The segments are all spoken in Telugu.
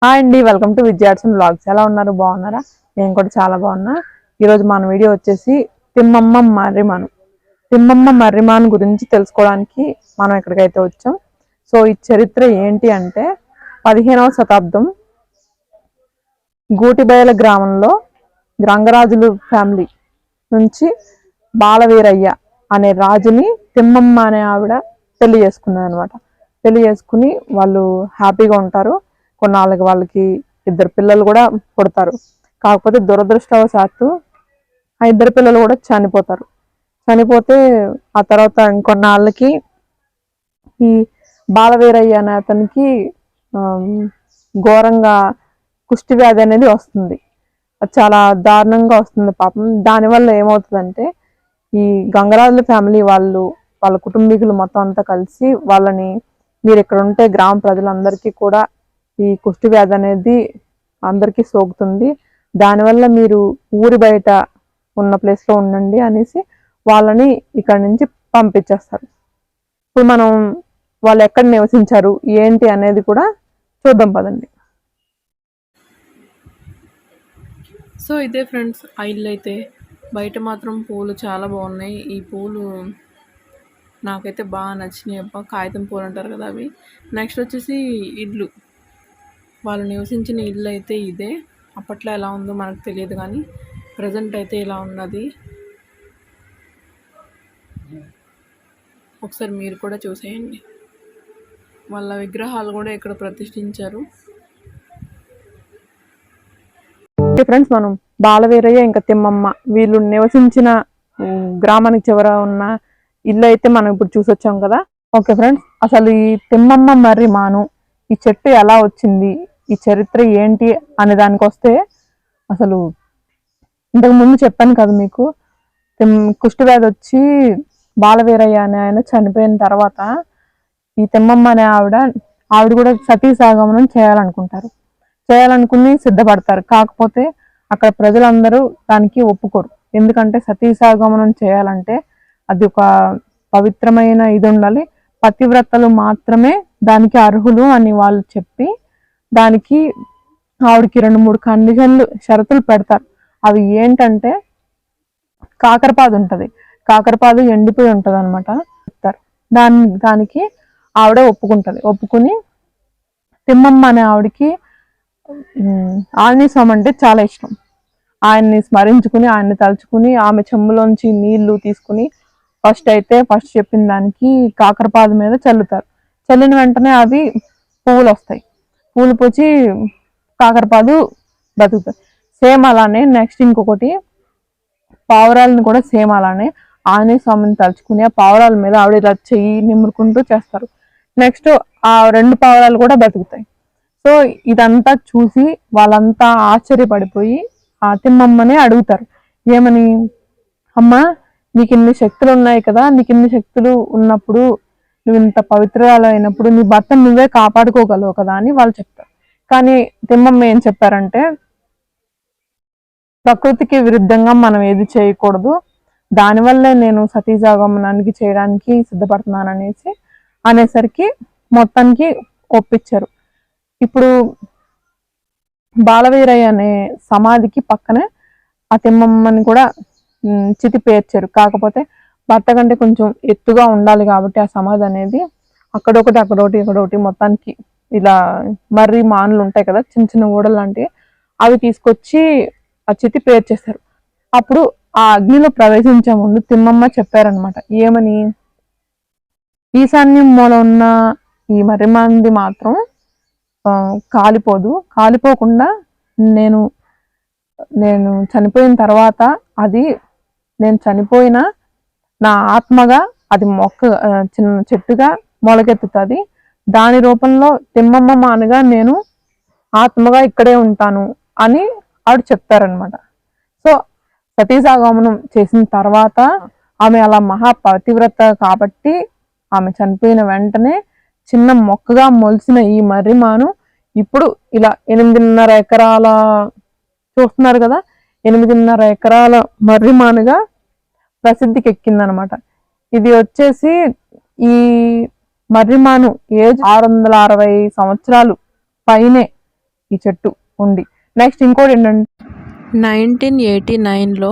హాయ్ అండి, వెల్కమ్ టు విద్యార్థుల వ్లాగ్స్. ఎలా ఉన్నారు? బాగున్నారా? నేను కూడా చాలా బాగున్నా. ఈరోజు మన వీడియో వచ్చేసి తిమ్మమ్మ మర్రిమాను గురించి తెలుసుకోవడానికి మనం ఎక్కడికైతే వచ్చాం. సో ఈ చరిత్ర ఏంటి అంటే 15వ శతాబ్దం గూటిబయల గ్రామంలో గంగరాజులు ఫ్యామిలీ నుంచి బాలవీరయ్య అనే రాజుని తిమ్మమ్మ అనే ఆవిడ పెళ్లి చేసుకున్నారు అనమాట. పెళ్లి చేసుకుని వాళ్ళు హ్యాపీగా ఉంటారు. కొన్నాళ్ళకి వాళ్ళకి 2 పిల్లలు కూడా పుడతారు. కాకపోతే దురదృష్టవశాత్తు ఆ 2 పిల్లలు కూడా చనిపోతారు. చనిపోతే ఆ తర్వాత ఇంకొన్నాళ్ళకి ఈ బాలవీరయ్య అనే అతనికి ఘోరంగా కుష్టి వ్యాధి అనేది వస్తుంది. అది చాలా దారుణంగా వస్తుంది పాపం. దానివల్ల ఏమవుతుందంటే ఈ గంగరాజుల ఫ్యామిలీ వాళ్ళ కుటుంబీకులు మొత్తం అంతా కలిసి వాళ్ళని, మీరు ఇక్కడ ఉంటే గ్రామ ప్రజలందరికీ కూడా ఈ కుష్టి వ్యాధి అనేది అందరికీ సోకుతుంది, దానివల్ల మీరు ఊరి బయట ఉన్న ప్లేస్లో ఉండండి అనేసి వాళ్ళని ఇక్కడ నుంచి పంపించేస్తారు. ఇప్పుడు మనం వాళ్ళు ఎక్కడ నివసించారు ఏంటి అనేది కూడా చూద్దాం పదండి. సో ఇదే ఫ్రెండ్స్ ఆ ఇల్లు అయితే. బయట మాత్రం పూలు చాలా బాగున్నాయి. ఈ పూలు నాకైతే బాగా నచ్చినాయి అబ్బా. కాగితం పూలు అంటారు కదా అవి. నెక్స్ట్ వచ్చేసి ఇల్లు, వాళ్ళు నివసించిన ఇల్లు అయితే ఇదే. అప్పట్లో ఎలా ఉందో మనకు తెలియదు కానీ ప్రజెంట్ అయితే ఇలా ఉన్నది. ఒకసారి మీరు కూడా చూసేయండి. వాళ్ళ విగ్రహాలు కూడా ఇక్కడ ప్రతిష్ఠించారు. ఫ్రెండ్స్, మనం బాలవీరయ్య ఇంకా తిమ్మమ్మ వీళ్ళు నివసించిన గ్రామానికి చివర ఉన్న ఇల్లు అయితే మనం ఇప్పుడు చూసొచ్చాం కదా. ఓకే ఫ్రెండ్స్, అసలు ఈ తిమ్మమ్మ మర్రిమాను ఈ చెట్టు ఎలా వచ్చింది, ఈ చరిత్ర ఏంటి అనే దానికి వస్తే, అసలు ఇంతకు ముందు చెప్పాను కదా మీకు, కుష్ఠవ్యాధి వచ్చి బాలవీరయ్య అనే ఆయన చనిపోయిన తర్వాత ఈ తిమ్మమ్మ అనే ఆవిడ కూడా సతీ సాగమనం చేయాలనుకుని సిద్ధపడతారు. కాకపోతే అక్కడ ప్రజలందరూ దానికి ఒప్పుకోరు. ఎందుకంటే సతీ సాగమనం చేయాలంటే అది ఒక పవిత్రమైన ఇది ఉండాలి, పతివ్రతలు మాత్రమే దానికి అర్హులు అని వాళ్ళు చెప్పి దానికి ఆవిడకి 2-3 కండిషన్లు, షరతులు పెడతారు. అవి ఏంటంటే కాకరపాదు ఉంటుంది, కాకరపాదు ఎండిపోయి ఉంటుంది అనమాట చెప్తారు. దానికి ఆవిడ ఒప్పుకుని తిమ్మమ్మ అనే ఆవిడకి ఆంజనేయ స్వామి అంటే చాలా ఇష్టం. ఆయన్ని స్మరించుకుని, ఆయన్ని తలుచుకుని ఆమె చెంబులోంచి నీళ్లు తీసుకుని ఫస్ట్ చెప్పిన దానికి కాకరపాదు మీద చల్లుతారు. చల్లిన వెంటనే అవి పువ్వులు వస్తాయి. పువ్వులు పూచి కాకరపాదు బతుకుతాయి. సేమ్ అలానే నెక్స్ట్ ఇంకొకటి పావురాలను కూడా సేమ్ అలానే ఆంజనేయ స్వామిని తలుచుకుని ఆ పావురాల మీద ఆవిడ ఇలా చెయ్యి నిమురుకుంటూ చేస్తారు. నెక్స్ట్ ఆ 2 పావురాలు కూడా బతుకుతాయి. సో ఇదంతా చూసి వాళ్ళంతా ఆశ్చర్యపడిపోయి ఆ తిమ్మమ్మని అడుగుతారు. ఏమని? అమ్మ, నీకు ఇన్ని శక్తులు ఉన్నాయి కదా, నీకు ఇన్ని శక్తులు ఉన్నప్పుడు, నువ్వు ఇంత పవిత్రాలు అయినప్పుడు నీ భర్తను నువ్వే కాపాడుకోగలవు కదా అని వాళ్ళు చెప్తారు. కానీ తిమ్మమ్మ ఏం చెప్పారంటే, ప్రకృతికి విరుద్ధంగా మనం ఏది చేయకూడదు, దానివల్లే నేను సతీసాగమనానికి చేయడానికి సిద్ధపడుతున్నాను అనేసరికి మొత్తానికి ఒప్పించారు. ఇప్పుడు బాలవీరయ్య అనే సమాధికి పక్కనే ఆ తిమ్మమ్మని కూడా చితి పేర్చారు. కాకపోతే భర్త కంటే కొంచెం ఎత్తుగా ఉండాలి కాబట్టి ఆ సమాధి అనేది అక్కడొకటి మొత్తానికి ఇలా మర్రి మానులు ఉంటాయి కదా, చిన్న చిన్న ఊడలు లాంటివి, అవి తీసుకొచ్చి ఆ చితి పేర్చేశారు. అప్పుడు ఆ అగ్నిలో ప్రవేశించే ముందు తిమ్మమ్మ చెప్పారనమాట. ఏమని? ఈశాన్యం మూల ఉన్న ఈ మర్రిమాంది మాత్రం కాలిపోకుండా నేను చనిపోయిన తర్వాత అది నేను చనిపోయిన నా ఆత్మగా అది చిన్న చెట్టుగా మొలకెత్తుతుంది. దాని రూపంలో తిమ్మమ్మ మానగా నేను ఆత్మగా ఇక్కడే ఉంటాను అని ఆవిడ చెప్తారనమాట. సో సతీసాగమనం చేసిన తర్వాత ఆమె అలా మహాపతివ్రత కాబట్టి ఆమె చనిపోయిన వెంటనే చిన్న మొక్కగా మొలిసిన ఈ మర్రిమాను ఇప్పుడు ఇలా 8.5 ఎకరాల చూస్తున్నారు కదా, 8.5 ఎకరాల మర్రిమానుగా ప్రసిద్ధికి ఎక్కిందనమాట. ఇది వచ్చేసి ఈ మర్రిమాను ఏజ్ 660 సంవత్సరాలు పైనే ఈ చెట్టు ఉంది. నెక్స్ట్ ఇంకోటి ఏంటంటే 1989లో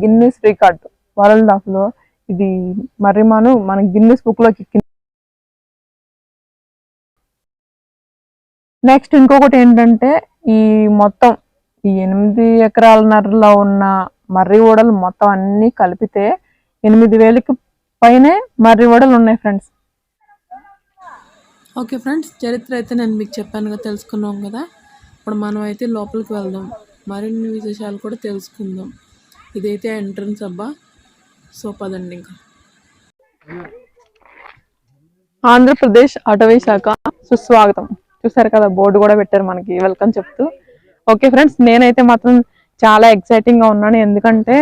గిన్నిస్ రికార్డ్ వరల్డ్ ఆఫ్ లో ఇది మర్రిమాను మన గిన్నిస్ బుక్ లోకి ఎక్కింది. నెక్స్ట్ ఇంకొకటి ఏంటంటే ఈ మొత్తం ఈ 8 ఎకరాలన్నరలో ఉన్న మర్రి ఓడలు మొత్తం అన్ని కలిపితే 8,000కి పైనే మర్రి ఓడలు ఉన్నాయి ఫ్రెండ్స్. ఓకే ఫ్రెండ్స్, చరిత్ర అయితే నేను మీకు చెప్పాను కదా, తెలుసుకున్నాం కదా. ఇప్పుడు మనం అయితే లోపలికి వెళ్దాం, మరిన్ని విశేషాలు కూడా తెలుసుకుందాం. ఇదైతే ఎంట్రన్స్ అబ్బా. సో పదండి ఇంకా. ఆంధ్రప్రదేశ్ అటవీ శాఖ సుస్వాగతం. చూసారు కదా, బోర్డు కూడా పెట్టారు మనకి వెల్కమ్ చెప్తూ. ఓకే ఫ్రెండ్స్, నేనైతే మాత్రం చాలా ఎక్సైటింగ్ గా ఉన్నాను. ఎందుకంటే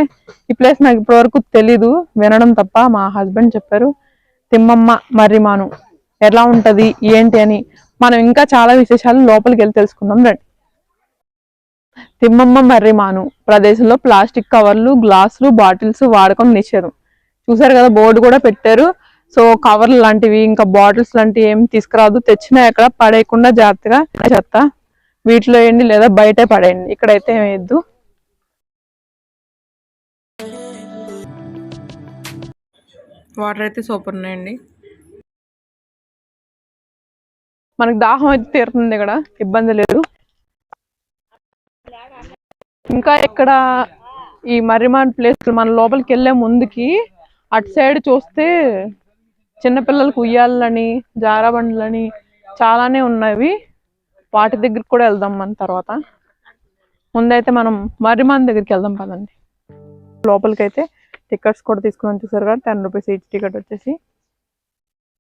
ఈ ప్లేస్ నాకు ఇప్పటివరకు తెలీదు, వినడం తప్ప. మా హస్బెండ్ చెప్పారు తిమ్మమ్మ మర్రిమాను ఎలా ఉంటది ఏంటి అని. మనం ఇంకా చాలా విశేషాలు లోపలికి వెళ్ళి తెలుసుకుందాం రండి. తిమ్మమ్మ మర్రిమాను ప్రదేశంలో ప్లాస్టిక్ కవర్లు, గ్లాసులు, బాటిల్స్ వాడకం నిషేధం. చూసారు కదా, బోర్డు కూడా పెట్టారు. సో కవర్లు లాంటివి ఇంకా బాటిల్స్ లాంటివి ఏమి తీసుకురాదు. తెచ్చినా ఎక్కడ పడేయకుండా జాగ్రత్తగా చెత్త వీటిలో వేయండి లేదా బయటే పడేయండి. ఇక్కడైతే వేయద్దు. వాటర్ అయితే సూపర్ ఉన్నాయండి. మనకు దాహం అయితే తీరుతుంది, ఇక్కడ ఇబ్బంది లేదు. ఇంకా ఇక్కడ ఈ మర్రిమాన్ ప్లేస్ మన లోపలికి వెళ్ళే ముందుకి అటు సైడ్ చూస్తే చిన్నపిల్లలకు ఉయ్యాలని, జారాబండ్లని చాలానే ఉన్నవి. వాటి దగ్గరికి కూడా వెళ్దాం మన తర్వాత. ముందైతే మనం మర్రిమాన్ దగ్గరికి వెళ్దాం పదండి. లోపలికైతే టికెట్స్ కూడా తీసుకుని చూసారు కదా, 10 రూపీస్ ఈచ్ టికెట్ వచ్చేసి.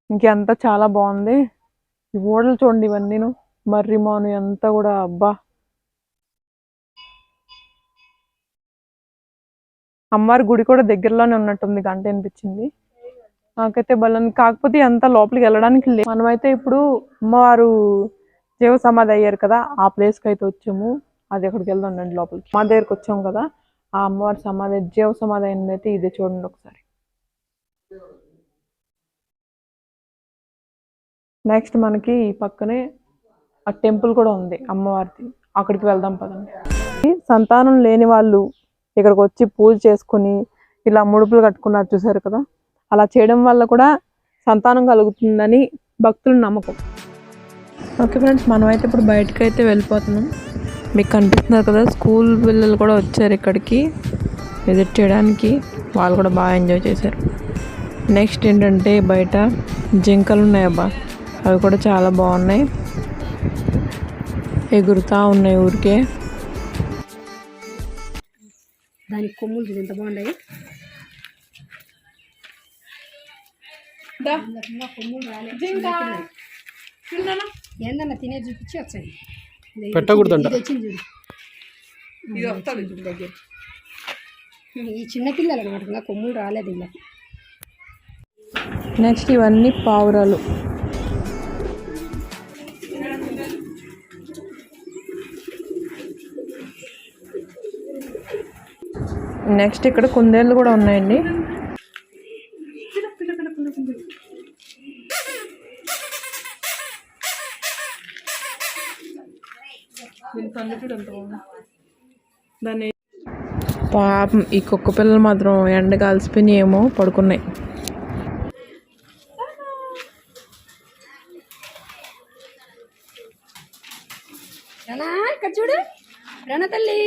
ఇంకంతా చాలా బాగుంది. ఈ ఓడలు చూడండి, ఇవన్నీను మర్రిమాను అంతా కూడా. అబ్బా, అమ్మవారి గుడి కూడా దగ్గరలోనే ఉన్నట్టుంది, గంట అనిపించింది నాకైతే బలం. కాకపోతే అంతా లోపలికి వెళ్ళడానికి లేదు. మనమైతే ఇప్పుడు అమ్మవారు జీవ సమాధి అయ్యారు కదా, ఆ ప్లేస్కి అయితే వచ్చాము. అది ఎక్కడికి వెళ్దాం రండి లోపలికి. మా దగ్గరికి వచ్చాము కదా, ఆ అమ్మవారి సమాధి జీవ సమాధి అయిందైతే ఇదే చూడండి ఒకసారి. నెక్స్ట్ మనకి ఈ పక్కనే ఆ టెంపుల్ కూడా ఉంది అమ్మవారిది, అక్కడికి వెళ్దాం పదండి. సంతానం లేని వాళ్ళు ఇక్కడికి వచ్చి పూజ చేసుకుని ఇలా ముడుపులు కట్టుకున్నారు చూసారు కదా, అలా చేయడం వల్ల కూడా సంతానం కలుగుతుందని భక్తుల నమ్మకం. ఓకే ఫ్రెండ్స్, మనమైతే ఇప్పుడు బయటకు అయితే వెళ్ళిపోతున్నాం. మీకు కనిపిస్తున్నారు కదా, స్కూల్ పిల్లలు కూడా వచ్చారు ఇక్కడికి విజిట్ చేయడానికి. వాళ్ళు కూడా బాగా ఎంజాయ్ చేశారు. నెక్స్ట్ ఏంటంటే బయట జింకలు ఉన్నాయి అబ్బా, అవి కూడా చాలా బాగున్నాయి, ఎగురుతూ ఉన్నాయి ఊరికే. దానికి కొమ్ములు చూడు ఎంత బాగున్నాయి. కొమ్ములు రాలేదు, ఏందన్నా తినే చూపించి వచ్చాయి. పెట్టకూడదంట, వచ్చింది చూడు దగ్గర. ఈ చిన్నపిల్లలు అనమాట, కొమ్ములు రాలేదు ఇలా. నెక్స్ట్ ఇవన్నీ పావురాలు. నెక్స్ట్ ఇక్కడ కుందేళ్ళు కూడా ఉన్నాయండి. పాపం ఈ కుక్క పిల్లలు మాత్రం ఎండ కాల్సిపోయి ఏమో పడుకున్నాయి. ఇక్కడ చూడు రణ తల్లి,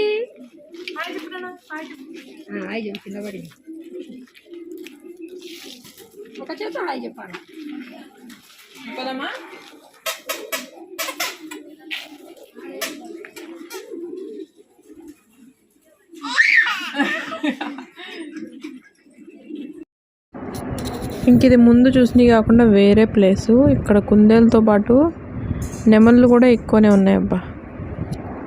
కింద పడి ఒక చేత హాయ్ చెప్పాలి. ఇంక ఇది ముందు చూసినవి కాకుండా వేరే ప్లేసు. ఇక్కడ కుందేలతో పాటు నెమళ్ళు కూడా ఎక్కువనే ఉన్నాయి అబ్బా.